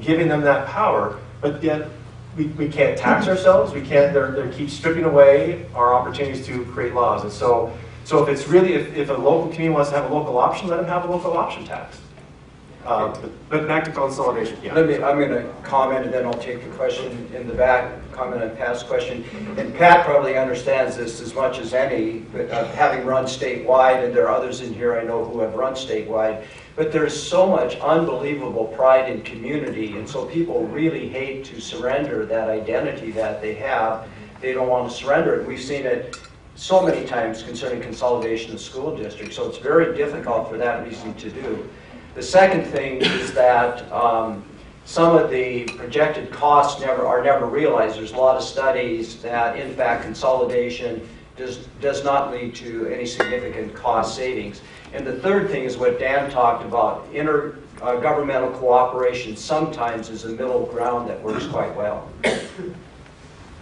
giving them that power, but yet we can't tax ourselves. We can't. They keep stripping away our opportunities to create laws. And so if it's really if a local community wants to have a local option, let them have a local option tax. But back to consolidation. Yeah. I'm going to comment, and then I'll take the question in the back. Comment on Pat's question. And Pat probably understands this as much as any, but having run statewide, and there are others in here I know who have run statewide. But there's so much unbelievable pride in community, and so people really hate to surrender that identity that they have. They don't want to surrender it. We've seen it so many times concerning consolidation of school districts, so it's very difficult for that reason to do. The second thing is that some of the projected costs are never realized. There's a lot of studies that, in fact, consolidation does not lead to any significant cost savings. And the third thing is what Dan talked about. Intergovernmental cooperation sometimes is a middle ground that works quite well.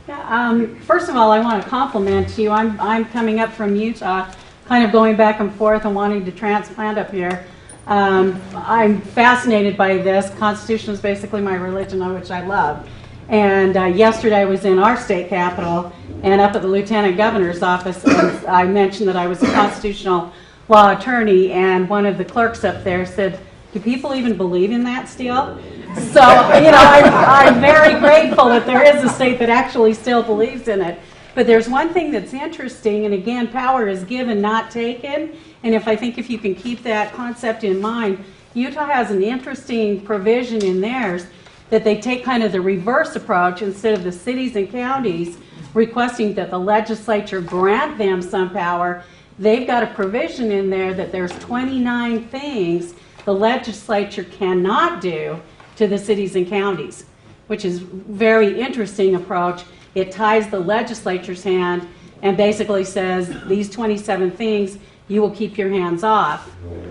Yeah, first of all, I want to compliment you. I'm coming up from Utah, kind of going back and forth and wanting to transplant up here. I'm fascinated by this. Constitution is basically my religion, which I love. And yesterday I was in our state capitol and up at the Lieutenant Governor's office, and I mentioned that I was a constitutional law attorney, and one of the clerks up there said, "Do people even believe in that still?" So, you know, I'm very grateful that there is a state that actually still believes in it. But there's one thing that's interesting, and again, power is given, not taken. And if you can keep that concept in mind, Utah has an interesting provision in theirs that they take kind of the reverse approach. Instead of the cities and counties requesting that the legislature grant them some power, they've got a provision in there that there's 29 things the legislature cannot do to the cities and counties, which is a very interesting approach. It ties the legislature's hand and basically says these 27 things, you will keep your hands off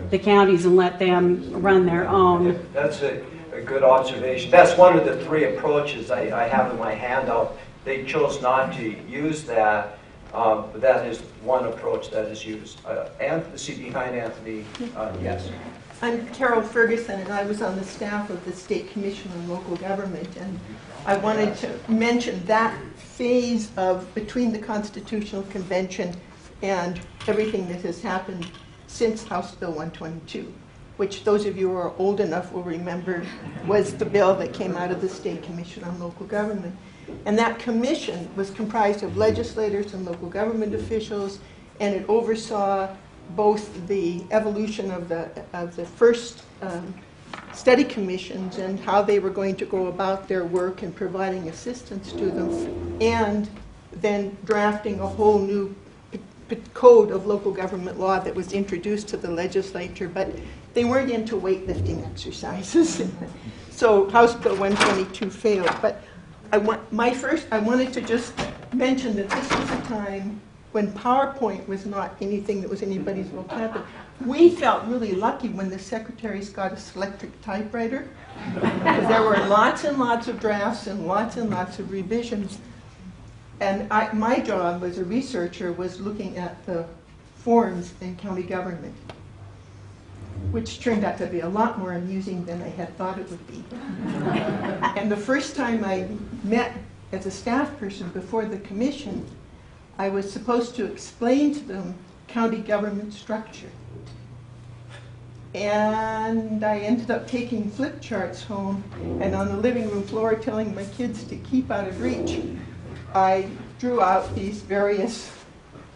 the counties and let them run their own. That's a good observation. That's one of the three approaches I have in my handout. They chose not to use that, but that is one approach that is used. And the seat behind Anthony, yes. I'm Carol Ferguson, and I was on the staff of the State Commission on Local Government, and I wanted to mention that phase of between the Constitutional Convention and everything that has happened since House Bill 122, which those of you who are old enough will remember was the bill that came out of the State Commission on Local Government. And that commission was comprised of legislators and local government officials, and it oversaw both the evolution of the first study commissions and how they were going to go about their work and providing assistance to them, and then drafting a whole new code of local government law that was introduced to the legislature, but they weren't into weightlifting exercises. So House Bill 122 failed. But I wanted to just mention that this was a time when PowerPoint was not anything that was anybody's vocabulary. We felt really lucky when the secretaries got a electric typewriter, because there were lots and lots of drafts and lots of revisions. And my job as a researcher was looking at the forms in county government, which turned out to be a lot more amusing than I had thought it would be. And the first time I met as a staff person before the commission, I was supposed to explain to them county government structure. And I ended up taking flip charts home, and on the living room floor telling my kids to keep out of reach, I drew out these various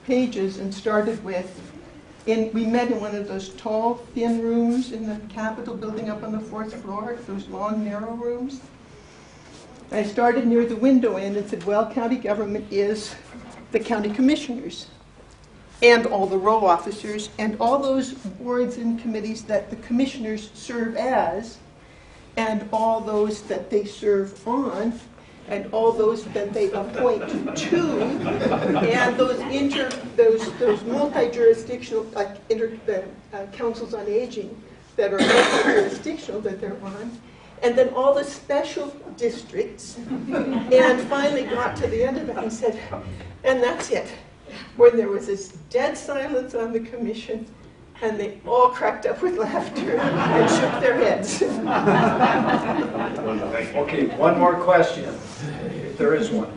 pages and started with, we met in one of those tall, thin rooms in the Capitol building up on the 4th floor, those long, narrow rooms. I started near the window end and said, well, county government is the county commissioners and all the row officers and all those boards and committees that the commissioners serve as, and all those that they serve on, and all those that they appoint to, and those multi-jurisdictional, councils on aging that are multi-jurisdictional that they're on, and then all the special districts, and finally got to the end of it and said, and that's it. When there was this dead silence on the commission, and they all cracked up with laughter and shook their heads. Okay, one more question, if there is one.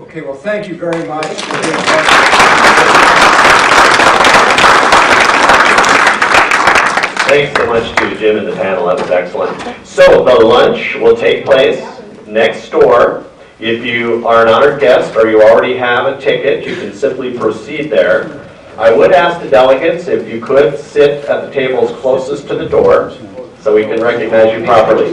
Okay, well, thank you very much. Thanks so much to Jim and the panel. That was excellent. So the lunch will take place next door. If you are an honored guest or you already have a ticket, you can simply proceed there. I would ask the delegates if you could sit at the tables closest to the door so we can recognize you properly.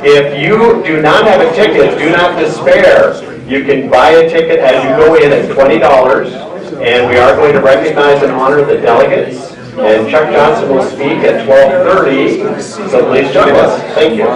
If you do not have a ticket, do not despair. You can buy a ticket as you go in at $20, and we are going to recognize and honor the delegates. And Chuck Johnson will speak at 12:30, so please join us. Thank you.